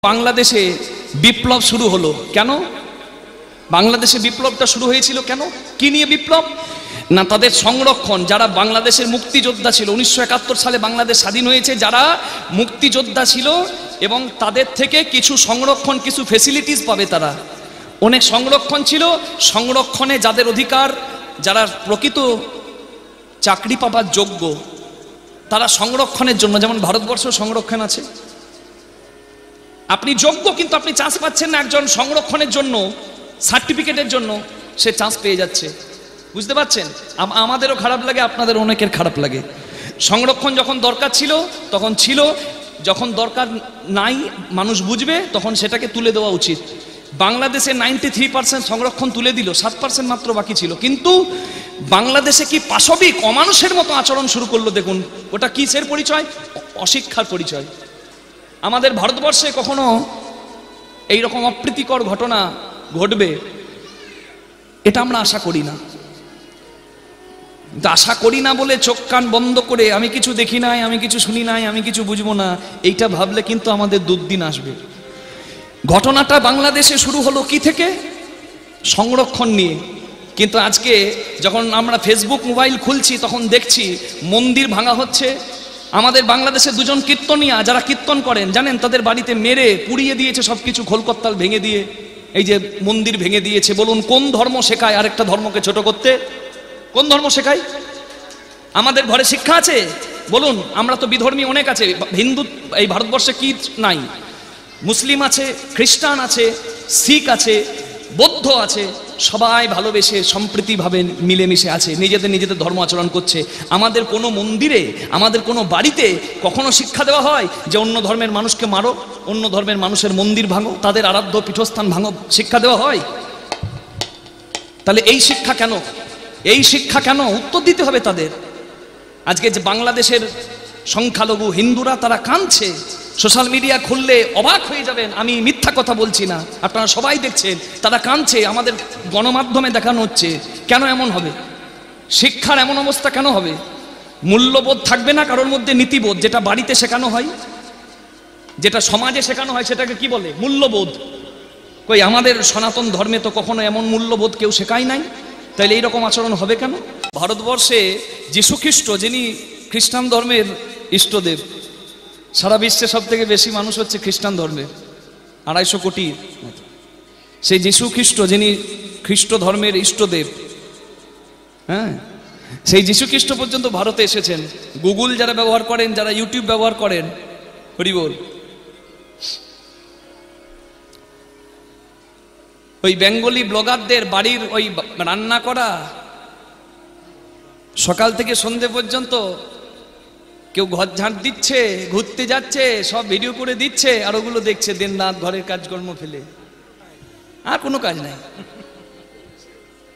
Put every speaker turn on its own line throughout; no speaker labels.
বাংলাদেশে বিপ্লব শুরু হলো কেন? বাংলাদেশে বিপ্লবটা শুরু হয়েছিল কেন? কি নিয়ে বিপ্লব? না তাদের সংরক্ষণ, যারা বাংলাদেশের মুক্তিযোদ্ধা ছিল, 1971 সালে বাংলাদেশ স্বাধীন হয়েছে, যারা মুক্তিযোদ্ধা ছিল এবং তাদের থেকে কিছু সংরক্ষণ, কিছু ফেসিলিটিস পাবে তারা। অনেক সংরক্ষণ ছিল, সংরক্ষণে যাদের অধিকার, যারা প্রকৃত চাকরি পাবার যোগ্য, তারা সংরক্ষণের জন্য, যেমন ভারতবর্ষ সংরক্ষণ আছে, আপনি যোগ্য কিন্তু আপনি চান্স পাচ্ছেন না, একজন সংরক্ষণের জন্য, সার্টিফিকেটের জন্য সে চান্স পেয়ে যাচ্ছে। বুঝতে পারছেন? আমাদেরও খারাপ লাগে, আপনাদের অনেকের খারাপ লাগে। সংরক্ষণ যখন দরকার ছিল তখন ছিল, যখন দরকার নাই মানুষ বুঝবে তখন সেটাকে তুলে দেওয়া উচিত। বাংলাদেশে 93% সংরক্ষণ তুলে দিল, 7% মাত্র বাকি ছিল। কিন্তু বাংলাদেশে কি পাশবিক অমানুষের মতো আচরণ শুরু করলো। দেখুন ওটা কিসের পরিচয়? অশিক্ষার পরিচয়। আমাদের ভারতবর্ষে কখনো এইরকম অপ্রীতিকর ঘটনা ঘটবে এটা আমরা আশা করি না। আশা করি না বলে চোখ কান বন্ধ করে আমি কিছু দেখি নাই, আমি কিছু শুনি নাই, আমি কিছু বুঝবো না, এইটা ভাবলে কিন্তু আমাদের দুর্দিন আসবে। ঘটনাটা বাংলাদেশে শুরু হলো কি থেকে? সংরক্ষণ নিয়ে। কিন্তু আজকে যখন আমরা ফেসবুক মোবাইল খুলছি তখন দেখছি মন্দির ভাঙা হচ্ছে। আমাদের বাংলাদেশে দুজন কীর্তনিয়া যারা কীর্তন করেন জানেন, তাদের বাড়িতে মেরে পুড়িয়ে দিয়েছে সবকিছু, খোলকত্তাল ভেঙে দিয়ে এই যে মন্দির ভেঙে দিয়েছে। বলুন কোন ধর্ম শেখায় আরেকটা ধর্মকে ছোট করতে? কোন ধর্ম শেখায়? আমাদের ঘরে শিক্ষা আছে? বলুন, আমরা তো বিধর্মী অনেক আছে। হিন্দু এই ভারতবর্ষে কি নাই? মুসলিম আছে, খ্রিস্টান আছে, শিখ আছে, বৌদ্ধ আছে, সবাই ভালোবেসে সম্প্রীতিভাবে মিলেমিশে আছে, নিজেদের নিজেদের ধর্ম আচরণ করছে। আমাদের কোনো মন্দিরে, আমাদের কোনো বাড়িতে কখনো শিক্ষা দেওয়া হয় যে অন্য ধর্মের মানুষকে মারো, অন্য ধর্মের মানুষের মন্দির ভাঙো, তাদের আরাধ্য পীঠস্থান ভাঙো? শিক্ষা দেওয়া হয়? তাহলে এই শিক্ষা কেন? এই শিক্ষা কেন? উত্তর দিতে হবে তাদের। আজকে যে বাংলাদেশের সংখ্যালঘু হিন্দুরা তারা কাঁদছে, সোশ্যাল মিডিয়া খুললে অবাক হয়ে যাবেন, আমি মিথ্যা কথা বলছি না, আপনারা সবাই দেখছেন, তারা কাঁদছে, আমাদের গণমাধ্যমে দেখানো হচ্ছে। কেন এমন হবে? শিক্ষার এমন অবস্থা কেন হবে? মূল্যবোধ থাকবে না কারোর মধ্যে? নীতিবোধ, যেটা বাড়িতে শেখানো হয়, যেটা সমাজে শেখানো হয়, সেটাকে কি বলে? মূল্যবোধ। কই আমাদের সনাতন ধর্মে তো কখনো এমন মূল্যবোধ কেউ শেখায় নাই। তাইলে এইরকম আচরণ হবে কেন? ভারতবর্ষে যীশুখ্রিস্ট, যিনি খ্রিস্টান ধর্মের ইষ্টদেব, সারা বিশ্বে সব থেকে বেশি মানুষ হচ্ছে খ্রিস্টান ধর্মের, 250 কোটি। সেই যীশুখ্রিস্ট যিনি খ্রিস্ট ধর্মের ইষ্টদেব, হ্যাঁ, সেই যীশুখ্রিস্ট পর্যন্ত ভারতে এসেছেন। গুগল যারা ব্যবহার করেন, যারা ইউটিউব ব্যবহার করেন, হরি বল, ওই বেঙ্গলি ব্লগারদের বাড়ির ওই রান্না করা সকাল থেকে সন্ধে পর্যন্ত, কেউ ঘর ঝাঁট দিচ্ছে, ঘুরতে যাচ্ছে, সব ভিডিও করে দিচ্ছে, আর ওগুলো দেখছে দিন রাত ঘরের কাজকর্ম ফেলে, আর কোনো কাজ নাই।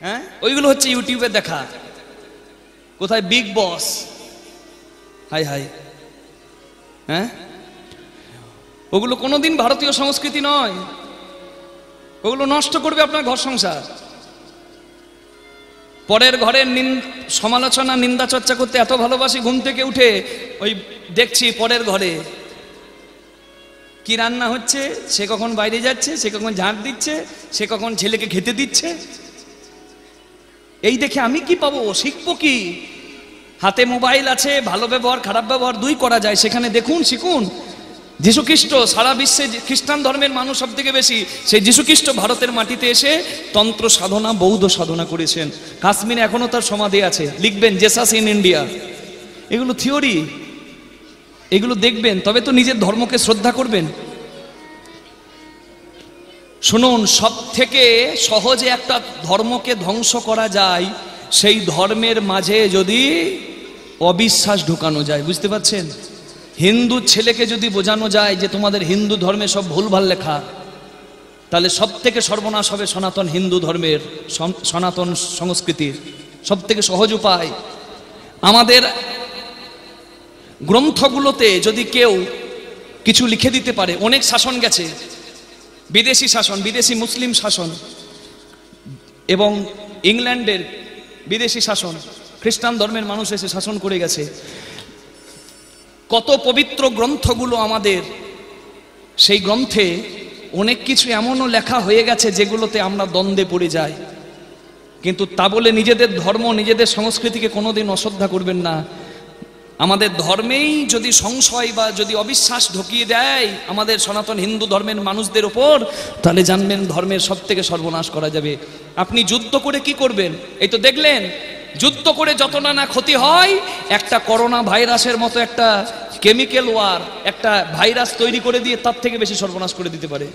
হ্যাঁ, ওইগুলো হচ্ছে ইউটিউবে দেখা। কোথায় বিগ বস, হাই হাই, হ্যাঁ, ওগুলো কোনোদিন ভারতীয় সংস্কৃতি নয়। ওগুলো নষ্ট করবে আপনার ঘর সংসার। পরের ঘরের সমালোচনা, নিন্দা চর্চা করতে এত ভালোবাসি, ঘুম থেকে উঠে ওই দেখছি পরের ঘরে কি রান্না হচ্ছে, সে কখন বাইরে যাচ্ছে, সে কখন ঝাঁট দিচ্ছে, সে কখন ছেলেকে খেতে দিচ্ছে। এই দেখে আমি কি পাবো? শিখবো কি? হাতে মোবাইল আছে, ভালো ব্যবহার খারাপ ব্যবহার দুই করা যায়, সেখানে দেখুন, শিখুন। যীশুখ্রিস্ট, সারা বিশ্বে খ্রিস্টান ধর্মের মানুষ সব থেকে বেশি, সেই যীশুখ্রিস্ট ভারতের মাটিতে এসে তন্ত্র সাধনা, বৌদ্ধ সাধনা করেছেন। কাশ্মীরে এখনো তার সমাধি আছে, লিখবেন জেসাস ইন ইন্ডিয়া। এগুলো থিওরি, এগুলো দেখবেন, তবে তো নিজের ধর্মকে শ্রদ্ধা করবেন। শুনুন, সব থেকে সহজে একটা ধর্মকে ধ্বংস করা যায় সেই ধর্মের মাঝে যদি অবিশ্বাস ঢুকানো যায়। বুঝতে পারছেন? হিন্দু ছেলেকে যদি বোঝানো যায় যে তোমাদের হিন্দু ধর্মে সব ভুলভাল লেখা, তাহলে সব থেকে সর্বনাশ হবে সনাতন হিন্দু ধর্মের, সনাতন সংস্কৃতির। সব থেকে সহজ উপায়, আমাদের গ্রন্থগুলোতে যদি কেউ কিছু লিখে দিতে পারে। অনেক শাসন গেছে, বিদেশি শাসন, বিদেশি মুসলিম শাসন, এবং ইংল্যান্ডের বিদেশি শাসন, খ্রিস্টান ধর্মের মানুষ এসে শাসন করে গেছে। কত পবিত্র গ্রন্থগুলো আমাদের সেই গ্রন্থে অনেক কিছু এমনও লেখা হয়ে গেছে যেগুলোতে আমরা দ্বন্দ্বে পড়ে যাই, কিন্তু তা বলে নিজেদের ধর্ম নিজেদের সংস্কৃতিকে কোনোদিন অশ্রদ্ধা করবেন না। আমাদের ধর্মেই যদি সংশয় বা যদি অবিশ্বাস ঢুকিয়ে দেয় আমাদের সনাতন হিন্দু ধর্মের মানুষদের ওপর, তাহলে জানবেন ধর্মের সব থেকে সর্বনাশ করা যাবে। আপনি যুদ্ধ করে কি করবেন? এই তো দেখলেন যুদ্ধ করে যত না ক্ষতি হয়, একটা করোনা ভাইরাসের মতো একটা কেমিক্যাল ওয়ার, একটা ভাইরাস তৈরি করে দিয়ে তার থেকে বেশি সর্বনাশ করে দিতে পারে।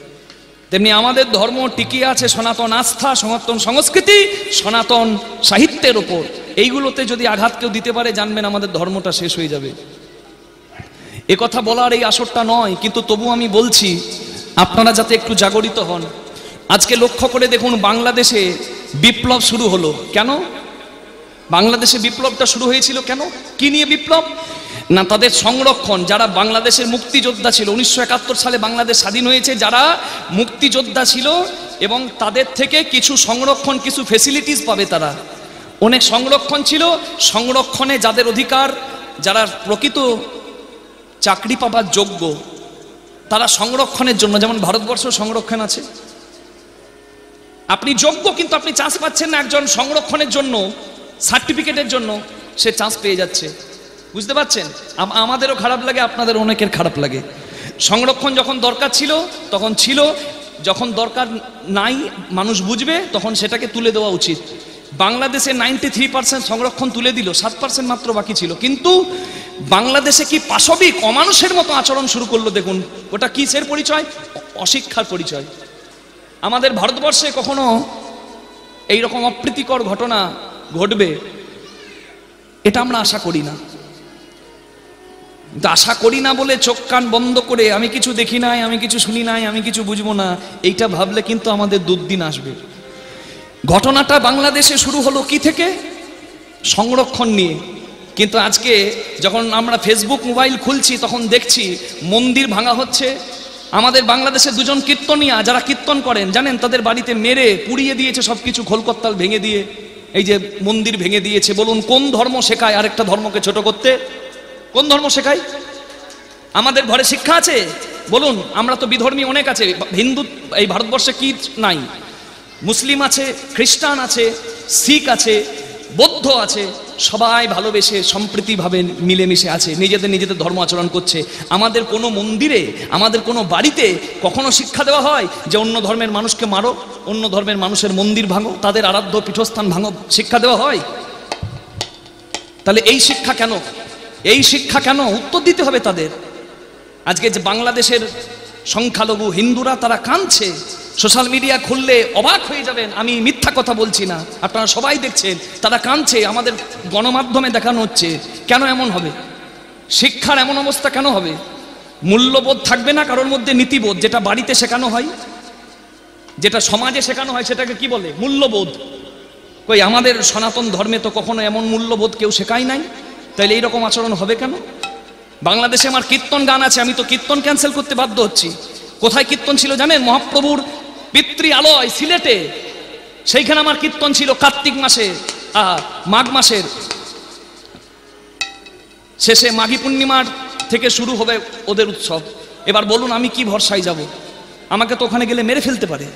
তেমনি আমাদের ধর্ম টিকিয়ে আছে সনাতন আস্থা, সনাতন সংস্কৃতি, সনাতন সাহিত্যের ওপর। এইগুলোতে যদি আঘাত কেউ দিতে পারে, জানবেন আমাদের ধর্মটা শেষ হয়ে যাবে। এ কথা বলার এই আসরটা নয়, কিন্তু তবু আমি বলছি আপনারা যাতে একটু জাগরিত হন। আজকে লক্ষ্য করে দেখুন, বাংলাদেশে বিপ্লব শুরু হলো কেন? বাংলাদেশে বিপ্লবটা শুরু হয়েছিল কেন? কি নিয়ে বিপ্লব? না, তাদের সংরক্ষণ। যারা বাংলাদেশের মুক্তিযোদ্ধা ছিল, 1971 সালে বাংলাদেশ স্বাধীন হয়েছে, যারা মুক্তিযোদ্ধা ছিল এবং তাদের থেকে কিছু সংরক্ষণ, কিছু ফেসিলিটিস পাবে তারা। অনেক সংরক্ষণ ছিল, সংরক্ষণে যাদের অধিকার, যারা প্রকৃত চাকরি পাবার যোগ্য, তারা সংরক্ষণের জন্য, যেমন ভারতবর্ষ সংরক্ষণ আছে, আপনি যোগ্য কিন্তু আপনি চান্স পাচ্ছেন না। একজন সংরক্ষণের জন্য, সার্টিফিকেটের জন্য সে চান্স পেয়ে যাচ্ছে। বুঝতে পারছেন? আমাদেরও খারাপ লাগে, আপনাদের অনেকের খারাপ লাগে। সংরক্ষণ যখন দরকার ছিল তখন ছিল, যখন দরকার নাই মানুষ বুঝবে তখন সেটাকে তুলে দেওয়া উচিত। বাংলাদেশে 93% সংরক্ষণ তুলে দিল, 7% মাত্র বাকি ছিল। কিন্তু বাংলাদেশে কি পাশবিক অমানুষের মতো আচরণ শুরু করলো। দেখুন ওটা কিসের পরিচয়? অশিক্ষার পরিচয়। আমাদের ভারতবর্ষে কখনো এইরকম অপ্রীতিকর ঘটনা ঘটবে এটা আমরা আশা করি না। আশা করি না বলে চোখ কান বন্ধ করে আমি কিছু দেখি নাই, আমি কিছু শুনি নাই, আমি কিছু বুঝবো না, এইটা ভাবলে কিন্তু আমাদের দুর্দিন আসবে। ঘটনাটা বাংলাদেশে শুরু হলো কি থেকে? সংরক্ষণ নিয়ে। কিন্তু আজকে যখন আমরা ফেসবুক মোবাইল খুলছি তখন দেখছি মন্দির ভাঙা হচ্ছে। আমাদের বাংলাদেশে দুজন কীর্তনিয়া যারা কীর্তন করেন, জানেন তাদের বাড়িতে মেরে পুড়িয়ে দিয়েছে সবকিছু, খোলকত্তাল ভেঙে দিয়ে এই যে মন্দির ভেঙে দিয়েছে। বলুন কোন ধর্ম শেখায় আরেকটা ধর্মকে ছোট করতে? কোন ধর্ম শেখায়? আমাদের ঘরে শিক্ষা আছে? বলুন, আমরা তো বিধর্মী অনেক আছে। হিন্দু এই ভারতবর্ষে কি নাই? মুসলিম আছে, খ্রিস্টান আছে, শিখ আছে, বৌদ্ধ আছে, সবাই ভালোবেসে সম্প্রীতিভাবে মিলেমিশে আছে, নিজেদের ধর্ম আচরণ করছে। আমাদের কোনো মন্দিরে, আমাদের কোনো বাড়িতে কখনো শিক্ষা দেওয়া হয় যে অন্য ধর্মের মানুষকে মারো, অন্য ধর্মের মানুষের মন্দির ভাঙো, তাদের আরাধ্য পীঠস্থান ভাঙো? শিক্ষা দেওয়া হয়? তাহলে এই শিক্ষা কেন? এই শিক্ষা কেন? উত্তর দিতে হবে তাদের। আজকে যে বাংলাদেশের সংখ্যালঘু হিন্দুরা তারা কাঁদছে, সোশ্যাল মিডিয়া খুললে অবাক হয়ে যাবেন, আমি মিথ্যা কথা বলছি না, আপনারা সবাই দেখছেন, তারা কাঁদছে, আমাদের গণমাধ্যমে দেখানো হচ্ছে। কেন এমন হবে? শিক্ষার এমন অবস্থা কেন হবে? মূল্যবোধ থাকবে না কারোর মধ্যে? নীতিবোধ, যেটা বাড়িতে শেখানো হয়, যেটা সমাজে শেখানো হয়, সেটাকে কি বলে? মূল্যবোধ। কই আমাদের সনাতন ধর্মে তো কখনো এমন মূল্যবোধ কেউ শেখায় নাই। তাইলে এইরকম আচরণ হবে কেন? বাংলাদেশে আমার কীর্তন গান আছে, আমি তো কীর্তন ক্যান্সেল করতে বাধ্য হচ্ছি। কোথায় কীর্তন ছিল জানেন? মহাপ্রভুর পিতৃ আলয় সিলেটে, সেইখানে আমার কীর্তন ছিল কার্তিক মাসে, মাঘ মাসের শেষে, মাঘী পূর্ণিমার থেকে শুরু হবে ওদের উৎসব। এবার বলুন আমি কি ভরসায় যাব? আমাকে তো ওখানে গেলে মেরে ফেলতে পারে।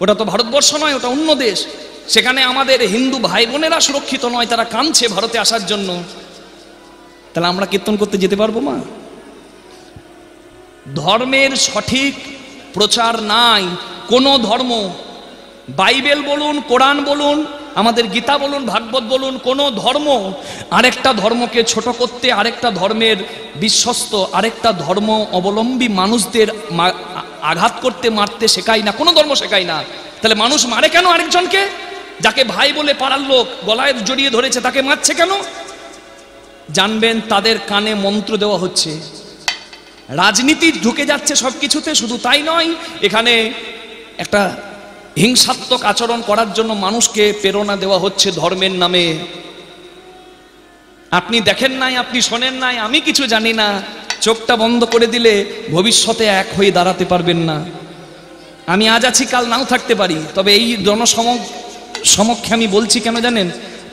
ওটা তো ভারতবর্ষ নয়, ওটা অন্য দেশ। সেখানে আমাদের হিন্দু ভাই বোনেরা সুরক্ষিত নয়, তারা কাঁদছে ভারতে আসার জন্য। তাহলে আমরা কীর্তন করতে যেতে পারবো না? ধর্মের সঠিক প্রচার নাই। কোন ধর্ম, বাইবেল বলুন, কোরআন বলুন, আমাদের গীতা বলুন, ভাগবত বলুন, কোন ধর্ম আরেকটা ধর্মকে ছোট করতে, আরেকটা ধর্মের বিশ্বস্ত, আরেকটা ধর্ম অবলম্বী মানুষদের আঘাত করতে, মারতে শেখায় না। কোনো ধর্ম শেখায় না। তাহলে মানুষ মারে কেন আরেকজনকে? যাকে ভাই বলে পাড়ার লোক গলায় জড়িয়ে ধরেছে তাকে মারছে কেন? জানবেন তাদের কানে মন্ত্র দেওয়া হচ্ছে, রাজনীতি ঢুকে যাচ্ছে সবকিছুতে। শুধু তাই নয়, এখানে একটা হিংসাত্মক আচরণ করার জন্য মানুষকে প্রেরণা দেওয়া হচ্ছে ধর্মের নামে। আপনি দেখেন নাই, আপনি শোনেন নাই, আমি কিছু জানি না, চোখটা বন্ধ করে দিলে ভবিষ্যতে এক হয়ে দাঁড়াতে পারবেন না। আমি আজ আছি, কাল নাও থাকতে পারি, তবে এই জনসমক্ষে আমি বলছি কেন জানেন?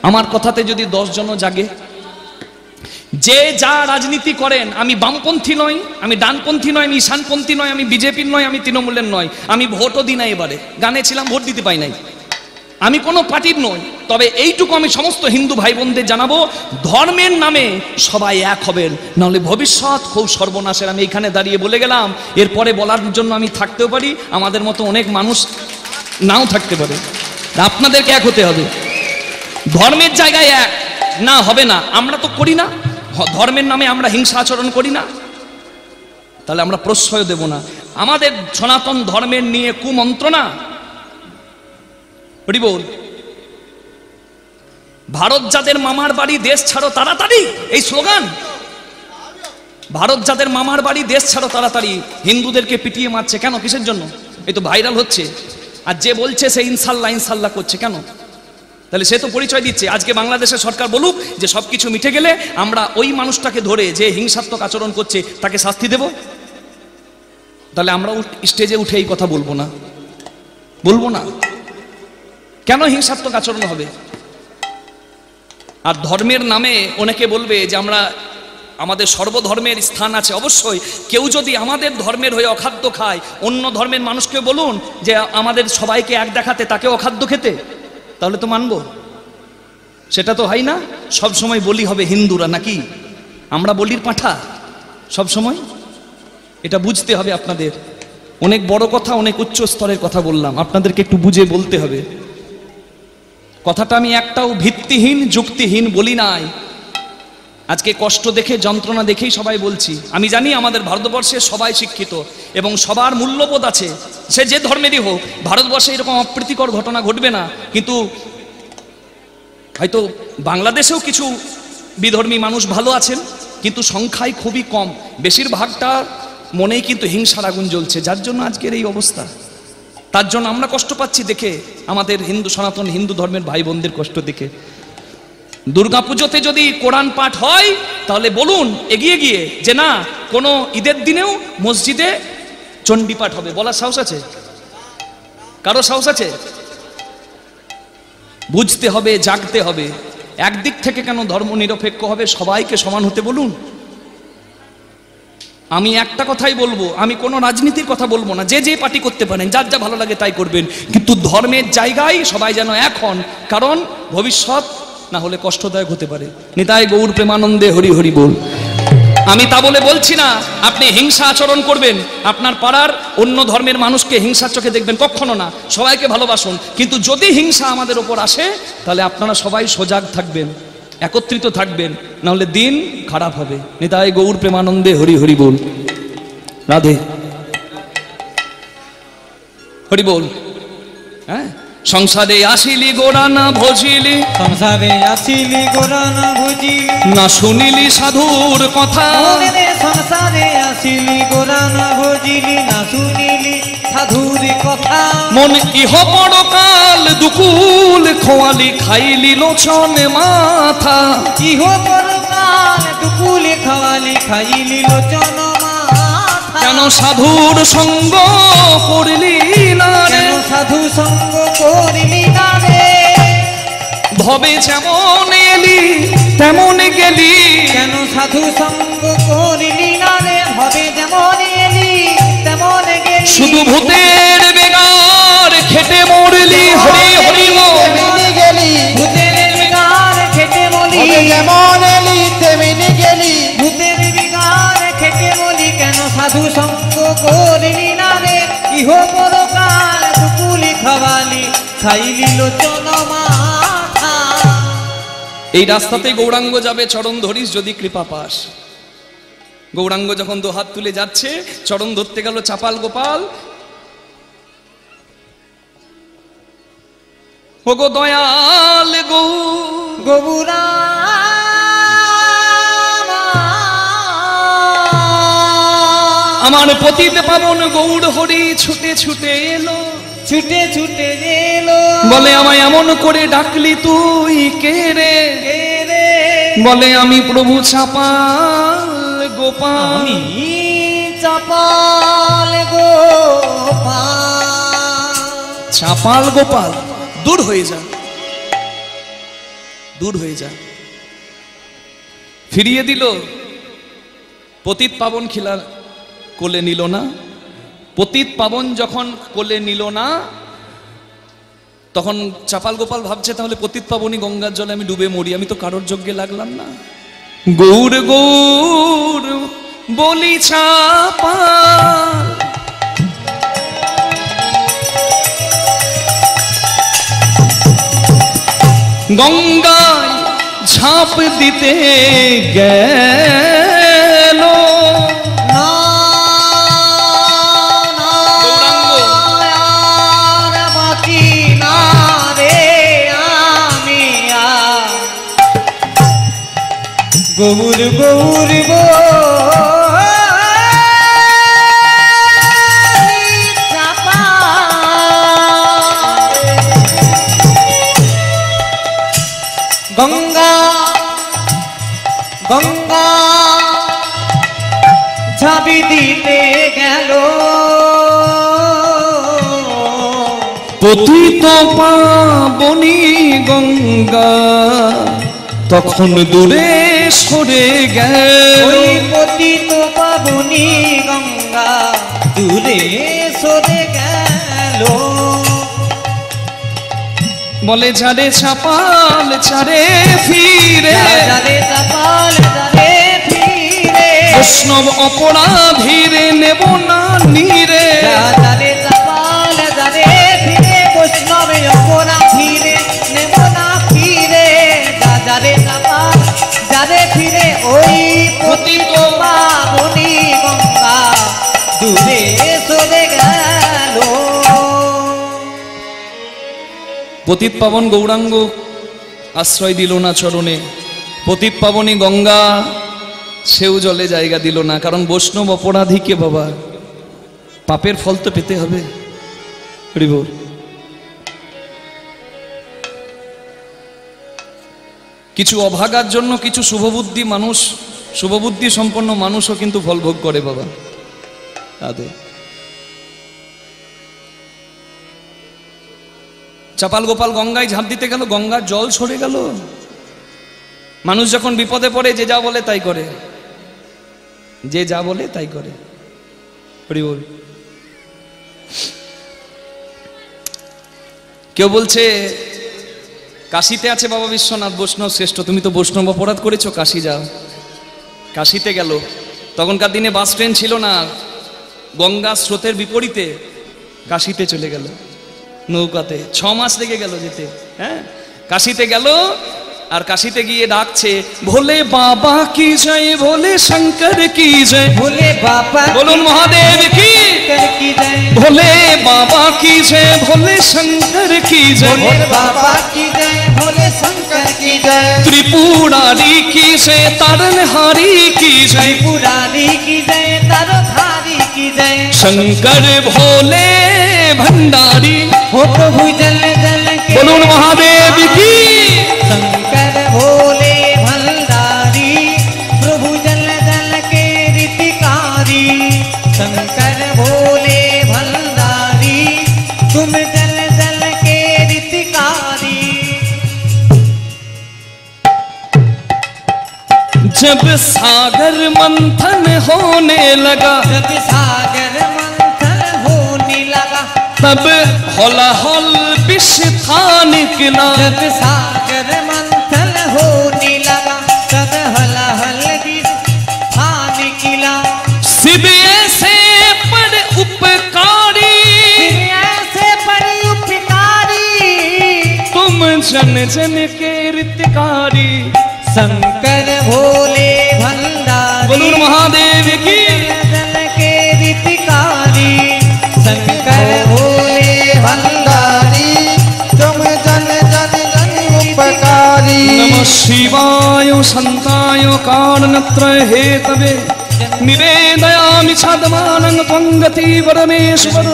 আমার কথাতে যদি 10 জন জাগে, যে যা রাজনীতি করেন, আমি বামপন্থী নই, আমি ডানপন্থী নয়, আমি ঈশানপন্থী নয়, আমি বিজেপির নয়, আমি তৃণমূলের নয়, আমি ভোটও দিই না, এবারে গানে ছিলাম, ভোট দিতে পাই নাই, আমি কোনো পার্টির নই। তবে এইটুকু আমি সমস্ত হিন্দু ভাই বোনদের জানাবো, ধর্মের নামে সবাই এক হবেন, নাহলে ভবিষ্যৎ খুব সর্বনাশের। আমি এখানে দাঁড়িয়ে বলে গেলাম, এরপরে বলার জন্য আমি থাকতেও পারি, আমাদের মতো অনেক মানুষ নাও থাকতে পারে। আপনাদেরকে এক হতে হবে, ধর্মের জায়গায় এক না হবে না। আমরা তো করি না, ধর্মের নামে আমরা হিংসা আচরণ করি না, তাহলে আমরা প্রশ্রয় দেব না। আমাদের সনাতন ধর্মের নিয়ে কুমন্ত্রণা, বল, ভারত যাদের মামার বাড়ি দেশ ছাড়ো তাড়াতাড়ি, এই স্লোগান, ভারত যাদের মামার বাড়ি দেশ ছাড়ো তাড়াতাড়ি, হিন্দুদেরকে পিটিয়ে মারছে কেন, কিসের জন্য? এই তো ভাইরাল হচ্ছে, আর যে বলছে সে ইনশাল্লাহ ইনশাল্লাহ করছে কেন? তাহলে সে তো পরিচয় দিচ্ছে। আজকে বাংলাদেশের সরকার বলুক যে সবকিছু মিটে গেলে আমরা ওই মানুষটাকে ধরে যে হিংসাত্মক আচরণ করছে তাকে শাস্তি দেব, তাহলে আমরা স্টেজে উঠে এই কথা বলবো না, বলবো না। কেন হিংসাত্মক আচরণ হবে? আর ধর্মের নামে অনেকে বলবে যে আমরা, আমাদের সর্বধর্মের স্থান আছে, অবশ্যই। কেউ যদি আমাদের ধর্মের হয়ে অখাদ্য খায়, অন্য ধর্মের মানুষকে বলুন যে আমাদের সবাইকে এক দেখাতে, তাকে অখাদ্য খেতে, তাহলে তো মানবো। সেটা তো হয় না, সব সময় বলি হবে হিন্দুরা, নাকি আমরা বলির পাঁঠা সব সময়? এটা বুঝতে হবে আপনাদের। অনেক বড় কথা, অনেক উচ্চ স্তরের কথা বললাম, আপনাদেরকে একটু বুঝে বলতে হবে। কথাটা আমি একটাও ভিত্তিহীন যুক্তিহীন বলি নাই। আজকে কষ্ট দেখে, যন্ত্রণা দেখেই সবাই বলছি। আমি জানি আমাদের ভারতবর্ষে সবাই শিক্ষিত এবং সবার মূল্যবোধ আছে, সে যে ধর্মেরই হোক। ভারতবর্ষে এরকম অপ্রীতিকর ঘটনা ঘটবে না, কিন্তু হয়তো বাংলাদেশেও কিছু বিধর্মী মানুষ ভালো আছেন, কিন্তু সংখ্যায় খুবই কম। বেশিরভাগটা মনেই কিন্তু হিংসার আগুন জ্বলছে, যার জন্য আজকের এই অবস্থা। তার জন্য আমরা কষ্ট পাচ্ছি দেখে, আমাদের হিন্দু সনাতন হিন্দু ধর্মের ভাই বোনদের কষ্ট দেখে। দুর্গাপুজোতে যদি কোরআন পাঠ হয়, তাহলে বলুন এগিয়ে গিয়ে যে না, কোনো ঈদের দিনেও মসজিদে চণ্ডী পাঠ হবে, বলার সাহস আছে? কারো সাহস আছে? বুঝতে হবে, জাগতে হবে। একদিক থেকে কেন ধর্ম নিরপেক্ষ হবে? সবাইকে সমান হতে বলুন। আমি একটা কথাই বলবো, আমি কোনো রাজনীতির কথা বলবো না, যে যে পার্টি করতে পারেন, যার যা ভালো লাগে তাই করবেন, কিন্তু ধর্মের জায়গায় সবাই যেন এক হন, কারণ ভবিষ্যৎ না হলে কষ্টদায়ক হতে পারে। নিতাই গৌর প্রেমানন্দে হরি হরি বল। আমি তা বলে বলছি না আপনি হিংসা আচরণ করবেন, আপনার পাড়ার অন্য ধর্মের মানুষকে হিংসার চোখে দেখবেন, কখনো না। সবাইকে ভালোবাসুন, কিন্তু যদি হিংসা আমাদের ওপর আসে, তাহলে আপনারা সবাই সজাগ থাকবেন, একত্রিত থাকবেন, নাহলে দিন খারাপ হবে। নিতাই গৌর প্রেমানন্দে হরি হরি বল। রাধে হরি বল। হ্যাঁ, সংসারে আসিলি গোরা না ভজিলি,
সংসারে আসিলি গোরা না ভজিলি,
না শুনিলি সাধুর কথা।
সংসারে আসিলি গোরা না ভজিলি, না শুনিলি সাধুর কথা।
মন ইহ পরকাল দুকুল খোয়ালি, খাইলি লোচনে মাথা।
ইহ পরকাল দুকুল খাওয়ালি, খাইলি লোচন মাথা।
কেন সাধুর সঙ্গ করলি না রে,
কেন সাধু সঙ্গ করলি না রে।
ভবে যেমন এলি তেমন গেলি,
কেন সাধু সঙ্গ করলি না রে। ভবে যেমন এলি তেমন গেলি,
শুধু ভূতের বেগার খেটে মরলি। হরি হরি বল।
গেলি ভূতের বিগার খেটে মলি, যেমন এলি তেমনি গেলি। ভূতের বিগার খেটে মলি, কেন সাধু সঙ্গ করলি না রে। ইহ পরকাল দুকুলি খাওয়ালি, খাইলি লোচন মাথা।
এই রাস্তাতে গৌরাঙ্গ যাবে, চরণ ধরিস যদি কৃপা পাস। গৌরাঙ্গ যখন দোহাত তুলে যাচ্ছে, চরণ ধরতে গেল চাপাল গোপাল। ওগো দয়াল গৌ
গৌরা
আমার পতিত পাবন গৌড় হরি ছুটে ছুটে এলো,
ছুটে ছুটে এলো।
বলে আমায় এমন করে ডাকলি তুই কে রে। বলে আমি প্রভু চাপাল গোপাল।
আমি চাপাল গোপাল।
চাপাল গোপাল, দূর হয়ে যা, দূর হয়ে যা। ফিরিয়ে দিল। পতিত পাবন খিলা কোলে নিল না। পতিত পাবন যখন কোলে নিল না, তখন চাপাল গোপাল ভাবছে তাহলে পতিত পাবনই গঙ্গার জলে আমি ডুবে মরি, আমি তো কারোর যজ্ঞে লাগলাম না। গৌর গৌর বলি চাপাল, গঙ্গায় ঝাঁপ দিতে গেল।
গৌর গৌর গঙ্গা গঙ্গা ঝাঁপি দিতে গেল।
পতিত পাবনী গঙ্গা তখন দূরে সরে গেল।
পতিত পাবনী গঙ্গা দূরে সরে গেল।
বলে যারে চাপাল চারে ফিরে,
যারে চাপাল যারে ফিরে,
বৈষ্ণব অপরাধীরে নেব না নীরে।
যারে চাপাল যারে ফিরে, বৈষ্ণব অপরাধীরে নেব না ফিরে। যারে চাপাল যারে ফিরে, ওই পতিত পাবনী গঙ্গা দূরে সরে গেল।
পতিত পাবন গৌরাঙ্গ আশ্রয় দিল না চরণে। পতিত পাবনী গঙ্গা সেও জলে জায়গা দিল না, কারণ বৈষ্ণব অপরাধীকে বাবা পাপের ফল তো পেতে হবে। হরিবল। কিছু অভাগার জন্য কিছু শুভবুদ্ধি মানুষ, শুভবুদ্ধি সম্পন্ন মানুষও কিন্তু ফল ভোগ করে বাবা। তাদের চাপাল গোপাল গঙ্গায় ঝাঁপ দিতে গেল, গঙ্গার জল সরে গেল। মানুষ যখন বিপদে পড়ে যে যা বলে তাই করে, যে যা বলে তাই করে। হরিবল। কেউ বলছে কাশিতে আছে বাবা বিশ্বনাথ বৈষ্ণব শ্রেষ্ঠ, তুমি তো বৈষ্ণব অপরাধ করেছো, কাশি যাও। কাশিতে গেল, তখনকার দিনে বাস ট্রেন ছিল না, গঙ্গা স্রোতের বিপরীতে কাশিতে চলে গেল নৌকাতে। 6 মাস লেগে গেল যেতে। হ্যাঁ, কাশিতে গেল, আর কাশিতে গিয়ে ডাকছে ভোলে বাবা কি জয়, ভোলে শঙ্কর কি জয়।
ভোলে বাবা
বলুন মহাদেব কি,
কি জয়।
ভোলে বাবা কি জয়, ভোলে শঙ্কর কি জয়।
ভোলে বাবা কি জয়, ভোলে শঙ্কর কি জয়।
त्रिपुरारी की जय, तारनहारी की जय।
त्रिपुरारी की जय, तारनहारी की जय।
शंकर भोले भंडारी,
हो प्रभु जल जल के।
बोलून महादेव की।
शंकर भोले भंडारी, प्रभु जल जल के रीतिकारी। शंकर भोले भंडारी, तुम जल जल के रीतिकारी।
जब सागर मंथन होने लगा,
जब सागर मंथन होने लगा,
तब हौलाहौल विष था निकला।
जब सागर मंथन होने लगा, तब हलाहल विष था निकला।
शिव ऐसे पर उपकारी,
ऐसे बड़ी उपकारी,
तुम जन जन के रितकारी।
शंकर भोले भंडारी,
बोलून महादेव की।
जल के रीतिकारी। शंकर भोले भंडारी, तुम जन जन जन उपकारी।
नमः शिवाय संताय कारणत्रय हेतवे, निवेदयामि छादमानं त्वं गति परमेश्वर।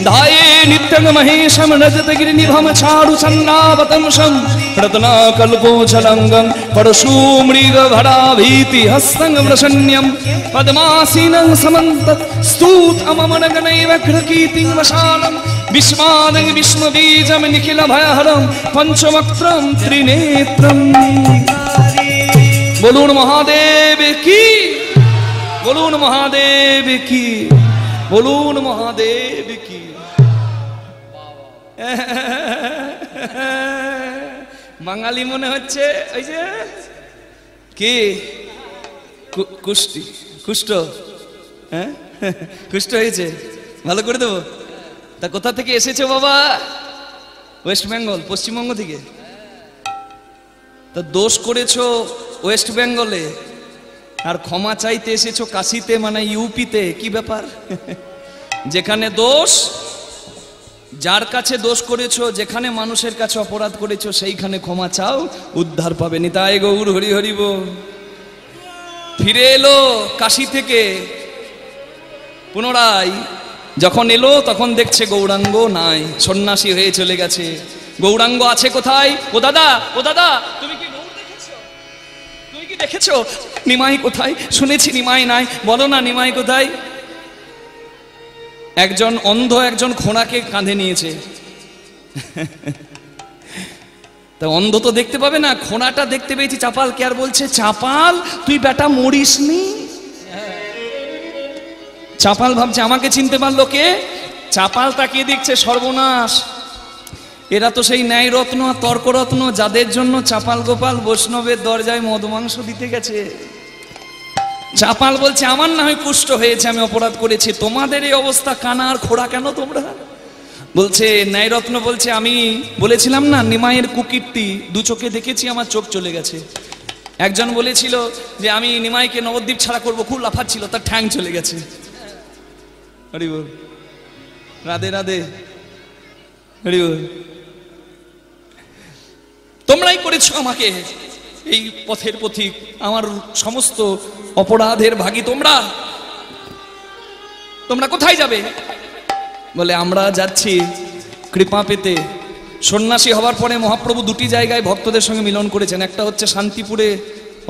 धाये नित्यं महेशं रजतगिरिनिभं चारु सन्नावतंसं, रत्नाकल्पोजलङ्गं परशुमृगभराभीतिहस्तं वृषण्यं, पद्मासीनं समन्तत् स्तूतममनगणैव कृकीर्तिं वशालं, विस्मादं विष्णुबीजं निखिलभयहरं, पञ्चवक्त्रं त्रिनेत्रम्। বলুন মহাদেব কি, বলুন মহাদেব কি, বলুন মহাদেব কি। বাঙালি মনে হচ্ছে ওই যে কি কুষ্টি, কুষ্ঠ, হ্যাঁ কুষ্ঠ হয়েছে, ভালো করে দেবো। তা কোথা থেকে এসেছো বাবা? ওয়েস্ট বেঙ্গল, পশ্চিমবঙ্গ থেকে। তা দোষ করেছো ওয়েস্ট বেঙ্গলে, আর ক্ষমা চাইতে এসেছো কাশিতে, মানে ইউপিতে। কি ব্যাপার? যেখানে দোষ, যার কাছে দোষ করেছো, যেখানে মানুষের কাছে অপরাধ করেছো, সেইখানে ক্ষমা চাও, উদ্ধার পাবে। নিতাই গৌর হরি হরি বল। ফিরে এলো কাশি থেকে, পুনরায় যখন এলো তখন দেখছে গৌরাঙ্গ নাই, সন্ন্যাসী হয়ে চলে গেছে। গৌরাঙ্গ আছে কোথায়? ও দাদা, ও দাদা, তুমি কি গৌর দেখেছো? তুমি কি দেখেছো? নিমাই কোথায়? শুনেছি নিমাই নাই, বলো না নিমাই কোথায়? একজন অন্ধ একজন খোঁড়াকে কাঁধে নিয়েছে। তা অন্ধ তো দেখতে পাবে না, খোঁড়াটা দেখতে পেয়েছি চাপালকে, আর বলছে চাপাল তুই বেটা মরিসনি। চাপাল ভাবছে আমাকে চিনতে পারলো কে? চাপাল তাকিয়ে দেখছে সর্বনাশ, এরা তো সেই ন্যায় রত্ন আর তর্করত্ন, যাদের জন্য চাপাল গোপাল বৈষ্ণবের দরজায় মদ মাংস দিতে গেছে। চাপাল বলছে আমার না হয় কুষ্ঠ হয়েছে, আমি অপরাধ করেছি, তোমাদের এই অবস্থা, কানা আর খোড়া কেন তোমরা? বলছে ন্যায়রত্ন বলছে আমি বলেছিলাম না নিমাইয়ের কুকীর্তি, দু চোখে দেখেছি, আমার চোখ চলে গেছে। একজন বলেছিল যে আমি নিমাইকে নবদ্বীপ ছাড়া করবো, খুব লাফাচ্ছিল, তার ঠ্যাং চলে গেছে। হরি বল, রাধে রাধে, হরি বল। তোমরাই করেছো আমাকে এই পথের পথিক, আমার সমস্ত অপরাধের ভাগী তোমরা। তোমরা কোথায় যাবে? বলে আমরা যাচ্ছি কৃপা পেতে। সন্ন্যাসী হওয়ার পরে মহাপ্রভু দুটি জায়গায় ভক্তদের সঙ্গে মিলন করেছেন। একটা হচ্ছে শান্তিপুরে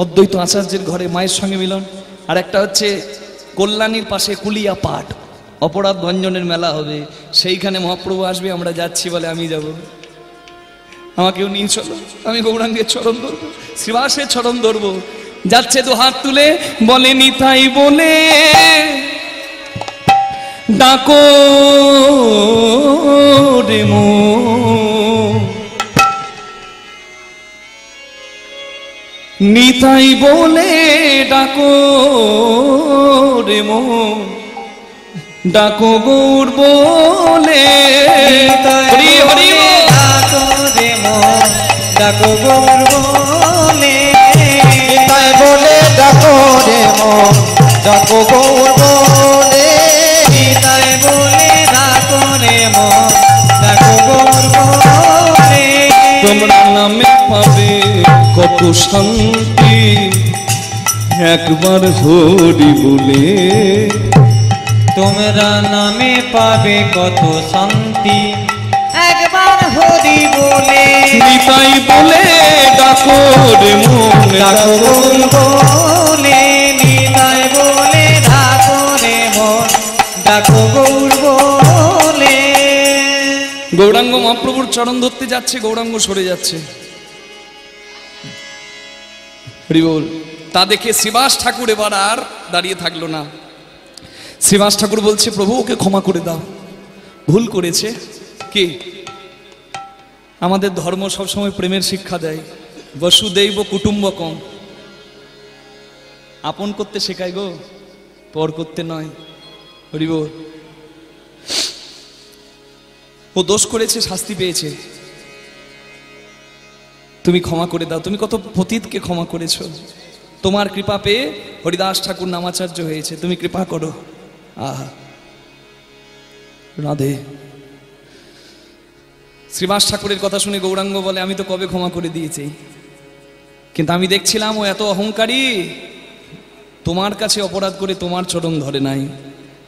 অদ্বৈত আচার্যের ঘরে মায়ের সঙ্গে মিলন, আর একটা হচ্ছে কল্যাণীর পাশে কুলিয়া পাঠ, অপরাধ ভঞ্জনের মেলা হবে, সেইখানে মহাপ্রভু আসবে, আমরা যাচ্ছি। বলে আমি যাব, আমাকেও নিয়ে চলো, আমি গৌরাঙ্গের চরণ ধরবো, শ্রীবাসের চরণ ধরবো। যাচ্ছে তো হাত তুলে, বলে নিতাই বলে ডাকো রে মন, নিতাই বলে ডাকো রে মন, ডাকো গৌর বলে, হরি হরি
ডাকো রে মন, ডাকো গৌর বলে,
নিতাই বলে ডাকো রে মন, ডাকো গৌর বলে,
নিতাই বলে ডাকো রে মন, ডাকো গৌর বলে।
তোমরা নামে পাবে কত শান্তি, একবার হরি বলে,
তোমরা নামে পাবে কত শান্তি, একবার হরি বলে।
নিতাই বলে ডাকো রে মন,
ডাকো গৌর বলে, নিতাই বলে ডাকো রে মন, ডাকো গৌর বলে।
গৌরাঙ্গ মহাপ্রভুর চরণ ধরতে যাচ্ছে, গৌরাঙ্গ সরে যাচ্ছে। হরি বল। তা দেখে শ্রীবাস ঠাকুর এবার আর দাঁড়িয়ে থাকলো না। শ্রীবাস ঠাকুর বলছে প্রভু ওকে ক্ষমা করে দাও, ভুল করেছে। কে? আমাদের ধর্ম সবসময় প্রেমের শিক্ষা দেয়, বসুদৈব কুটুম্বকম, আপন করতে শেখায় গো, পর করতে নয়। হরি বল। ও দোষ করেছে, শাস্তি পেয়েছে, তুমি ক্ষমা করে দাও। তুমি কত পতিতকে ক্ষমা করেছো, তোমার কৃপা পেয়ে হরিদাস ঠাকুর নামাচার্য হয়েছে, তুমি কৃপা করো। আহা রাধে। শ্রীবাস ঠাকুরের কথা শুনে গৌরাঙ্গ বলে আমি তো কবে ক্ষমা করে দিয়েছি, কিন্তু আমি দেখছিলাম ও এত অহংকারী, তোমার কাছে অপরাধ করে তোমার চরণ ধরে নাই,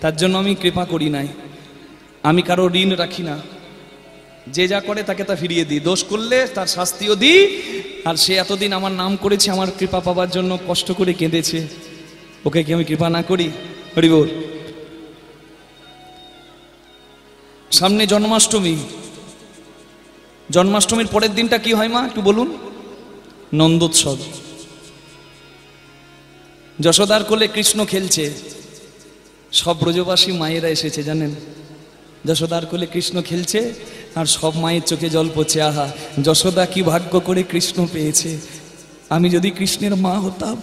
তার জন্য আমি কৃপা করি নাই। আমি কারো ঋণ রাখি না, যে যা করে তাকে তা ফিরিয়ে দিই, দোষ করলে তার শাস্তিও দিই। আর সে এতদিন আমার নাম করেছে, আমার কৃপা পাবার জন্য কষ্ট করে কেঁদেছে, ওকে কি আমি কৃপা না করি? হরি বল। সামনে জন্মাষ্টমী, জন্মাষ্টমীর পরের দিনটা কি হয় মা একটু বলুন? নন্দোৎসব। যশোদার কোলে কৃষ্ণ খেলছে, সব ব্রজবাসী মায়েরা এসেছে জানেন। যশোদার কোলে কৃষ্ণ খেলছে আর সব মায়ের চোখে জল পড়ছে, আহা যশোদা কি ভাগ্য করে কৃষ্ণ পেয়েছে, আমি যদি কৃষ্ণের মা হতাম,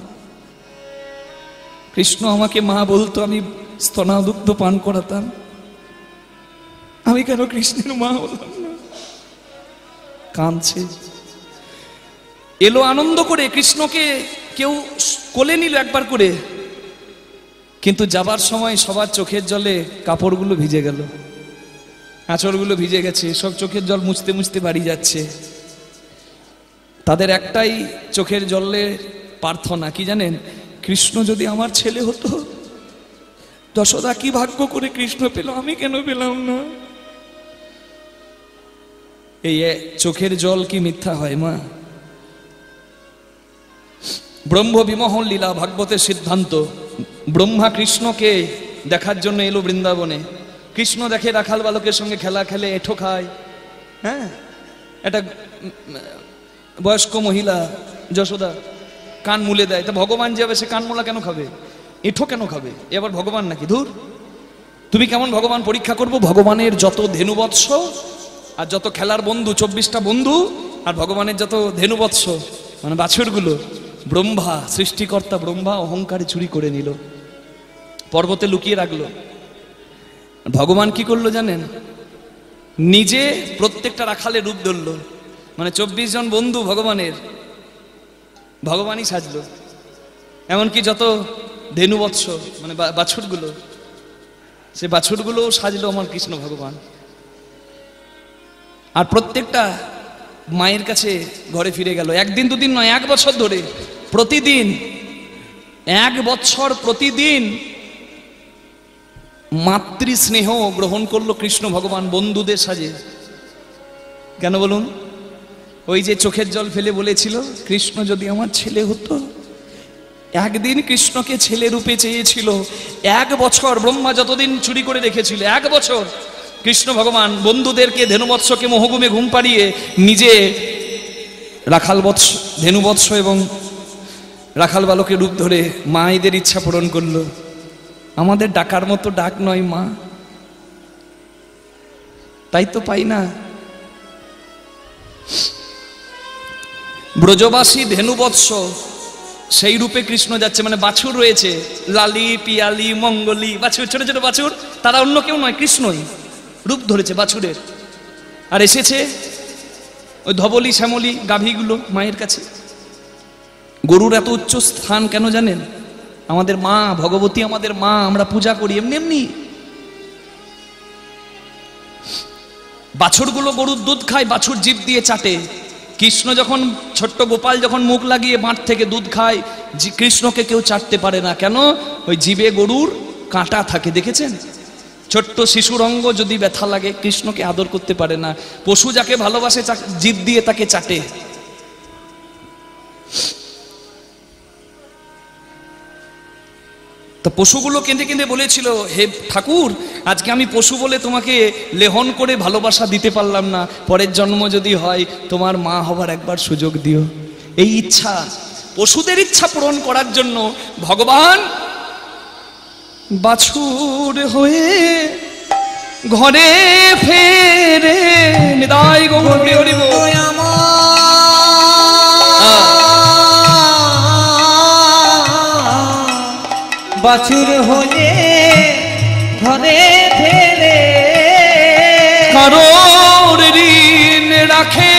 কৃষ্ণ আমাকে মা বলতো, আমি স্তনাদুগ্ধ পান করাতাম, আমি কেন কৃষ্ণের মা হলাম না। কাঁদছে। এলো আনন্দ করে, কৃষ্ণকে কেউ কোলে নিল একবার করে, কিন্তু যাবার সময় সবার চোখের জলে কাপড়গুলো ভিজে গেল, আঁচড়গুলো ভিজে গেছে, সব চোখের জল মুছতে মুছতে বাড়ি যাচ্ছে। তাদের একটাই চোখের জলে প্রার্থনা, কি জানেন? কৃষ্ণ যদি আমার ছেলে হতো। যশোদা কি ভাগ্য করে কৃষ্ণ পেল, আমি কেন পেলাম না। এই চোখের জল কি মিথ্যা হয় মা? ব্রহ্ম বিমোহন লীলা, ভাগবতের সিদ্ধান্ত। ব্রহ্মা কৃষ্ণকে দেখার জন্য এলো বৃন্দাবনে। কৃষ্ণ দেখে রাখাল বালকের সঙ্গে খেলা খেলে, এঁঠো খায়। হ্যাঁ, একটা বয়স্ক মহিলা যশোদা কান মুলে দেয়, তা ভগবান যাবে, সে কান মোলা কেন খাবে, এঁঠো কেন খাবে? এবার ভগবান নাকি? ধুর, তুমি কেমন ভগবান পরীক্ষা করবো? ভগবানের যত ধেনুবৎস আর যত খেলার বন্ধু, 24টা বন্ধু, আর ভগবানের যত ধেনুবৎস মানে বাছুরগুলো, ব্রহ্মা সৃষ্টিকর্তা ব্রহ্মা অহংকারে চুরি করে নিল, পর্বতে লুকিয়ে রাখলো। ভগবান কি করলো জানেন? নিজে প্রত্যেকটা রাখালে রূপ ধরলো, মানে 24 জন বন্ধু ভগবানের, ভগবানই সাজলো। এমনকি যত ধেনুবৎস মানে বাছুরগুলো, সে বাছুরগুলো সাজলো আমার কৃষ্ণ ভগবান। আর প্রত্যেকটা মায়ের কাছে ঘরে ফিরে গেল। একদিন দুদিন নয়, 1 বছর ধরে প্রতিদিন, 1 বছর প্রতিদিন মাতৃ স্নেহ গ্রহণ করলো কৃষ্ণ ভগবান বন্ধুদের সাজে। কেন বলুন? ওই যে চোখের জল ফেলে বলেছিল, কৃষ্ণ যদি আমার ছেলে হতো। একদিন কৃষ্ণকে ছেলে রূপে চেয়েছিল, 1 বছর ব্রহ্মা যতদিন চুরি করে রেখেছিল, 1 বছর কৃষ্ণ ভগবান বন্ধুদেরকে ধেনুবৎসকে মোহগুমে ঘুম পাড়িয়ে নিজে রাখাল বৎস, ধেনুবৎস এবং রাখাল বালকের রূপ ধরে মায়েদের ইচ্ছা পূরণ করলো। আমাদের ডাকার মতো ডাক নয় মা, তাই তো পাই না। ব্রজবাসী ধেনুবৎস সেই রূপে কৃষ্ণ যাচ্ছে, মানে বাছুর রয়েছে, লালি পিয়ালি মঙ্গলি বাছুর, ছোট ছোট বাছুর, তারা অন্য কেউ নয়, কৃষ্ণই রূপ ধরেছে বাছুরের। আর এসেছে ওই ধবলি শ্যামলি গাভীগুলো মায়ের কাছে। গরুর এত উচ্চ স্থান কেন জানেন? আমাদের মা ভগবতী, আমাদের মা, আমরা পূজা করি এমনি এমনি। বাছুরগুলো গরুর দুধ খায়, বাছুর জিভ দিয়ে চাটে। কৃষ্ণ যখন, ছোট্ট গোপাল যখন মুখ লাগিয়ে বাঁট থেকে দুধ খায়, কৃষ্ণকে কেউ চাটতে পারে না। কেন? ওই জিভে গরুর কাঁটা থাকে, দেখেছেন? ছোট্ট শিশুর অঙ্গ যদি ব্যথা লাগে, কৃষ্ণকে আদর করতে পারে না। পশু যাকে ভালোবাসে জিভ দিয়ে তাকে চাটে। তা পশুগুলো কেঁদে কেঁদে বলেছিল, হে ঠাকুর, আজকে আমি পশু বলে তোমাকে লেহন করে ভালোবাসা দিতে পারলাম না, পরের জন্ম যদি হয় তোমার মা হবার একবার সুযোগ দিও। এই ইচ্ছা, পশুদের ইচ্ছা পূরণ করার জন্য ভগবান বাছুর হয়ে ঘরে ফেরে। নিতাই গৌর হরি হরি বল।
বাছুর হয়ে ঘরে ফেরে,
কারোর ঋণ রাখে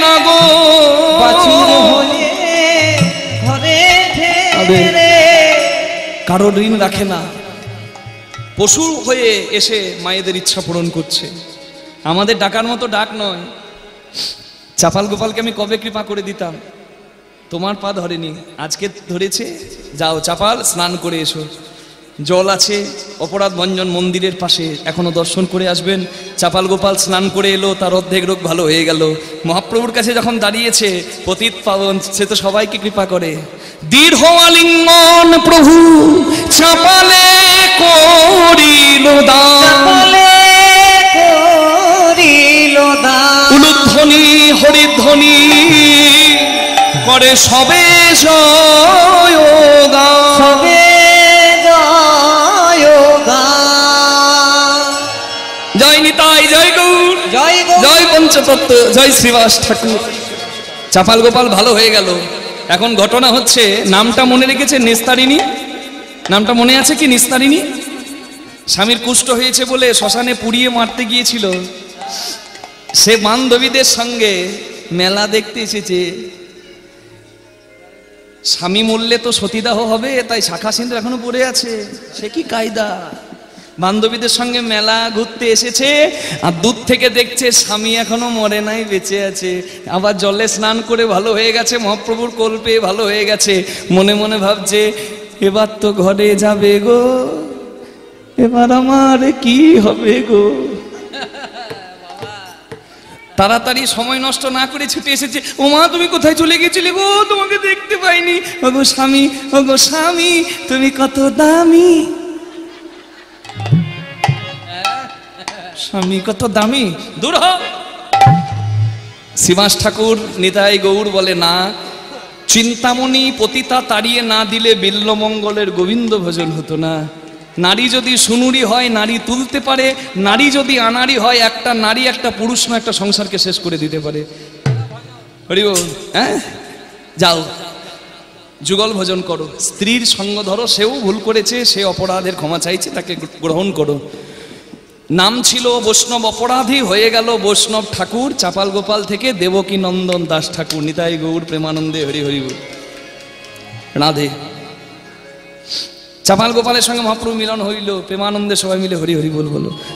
না গো।
বাছুর হয়ে ঘরে ফেরে,
কারোর ঋণ রাখে না। পশু হয়ে এসে মায়েদের ইচ্ছা পূরণ করছে। আমাদের ডাকার মতো ডাক নয়। চাপাল গোপালকে আমি কবে কৃপা করে দিতাম, তোমার পা ধরেনি, আজকে ধরেছে। যাও চাপাল, স্নান করে এসো, জল আছে অপরাধ ভঞ্জন মন্দিরের পাশে, এখনো দর্শন করে আসবেন। চাপাল গোপাল স্নান করে এলো, তার অর্ধেক রোগ ভালো হয়ে গেল। মহাপ্রভুর কাছে যখন দাঁড়িয়েছে, পতিত পাবন, সে তো সবাইকে কৃপা করে। দৃঢ় আলিঙ্গন প্রভু চাপালে করিল দান, উলুধ্বনি হরিধ্বনি করে সবে জয়গান। জয় নিতাই, জয় গৌর,
জয় গৌর।
জয় পঞ্চতত্ত্ব, জয় শ্রীবাস ঠাকুর। চাপাল গোপাল ভালো হয়ে গেল। এখন ঘটনা হচ্ছে, নামটা মনে রেখেছে নিস্তারিণী, নামটা মনে আছে কি নিস্তারিণী? স্বামীর কুষ্ঠ হয়েছে বলে শ্মশানে পুড়িয়ে মারতে গিয়েছিল, সে বান্ধবীদের সঙ্গে মেলা দেখতে এসেছে। স্বামী মরলে তো সতীদাহ হবে, তাই শাখা সিঁদুর এখনো পড়ে আছে, সে কি কায়দা। বান্ধবীদের সঙ্গে মেলা ঘুরতে এসেছে, আর দূর থেকে দেখছে স্বামী এখনো মরে নাই, বেঁচে আছে। আবার জলে স্নান করে ভালো হয়ে গেছে, মহাপ্রভুর কোল পেয়ে ভালো হয়ে গেছে। মনে মনে ভাবছে, এবার তো ঘরে যাবে গো, এবার আমার কি হবে গো। তাড়াতাড়ি সময় নষ্ট না করে ছুটে এসেছে। ও মা, তুমি কোথায় চলে গেছিলে গো, তোমাকে দেখতে পাইনি। ওগো স্বামী, ওগো স্বামী, তুমি কত দামি। স্বামী কত দামি, দূর হ। শ্রীবাস ঠাকুর নিতাই গৌর বলে, না, চিন্তামণি পতিতা তাড়িয়ে না দিলে বিল্লমঙ্গলের গোবিন্দ ভজন হতো না। নারী যদি সুনুরি হয় নারী তুলতে পারে, নারী যদি আনাড়ি হয় একটা নারী একটা পুরুষ না একটা সংসারকে শেষ করে দিতে পারে। হরি বল। হ্যাঁ, যাও যুগল ভজন করো, স্ত্রীর সঙ্গ ধরো, সেও ভুল করেছে, সে অপরাধের ক্ষমা চাইছে, তাকে গ্রহণ করো। নাম ছিল বৈষ্ণব অপরাধী, হয়ে গেল বৈষ্ণব ঠাকুর। চাপাল গোপাল থেকে দেবকী নন্দন দাস ঠাকুর। নিতাই গৌর প্রেমানন্দে হরি হরি বল। রাধে। চাপাল গোপালের সঙ্গে মহাপ্রভু মিলন হইল, প্রেমানন্দে সবাই মিলে হরি হরি বল বলো।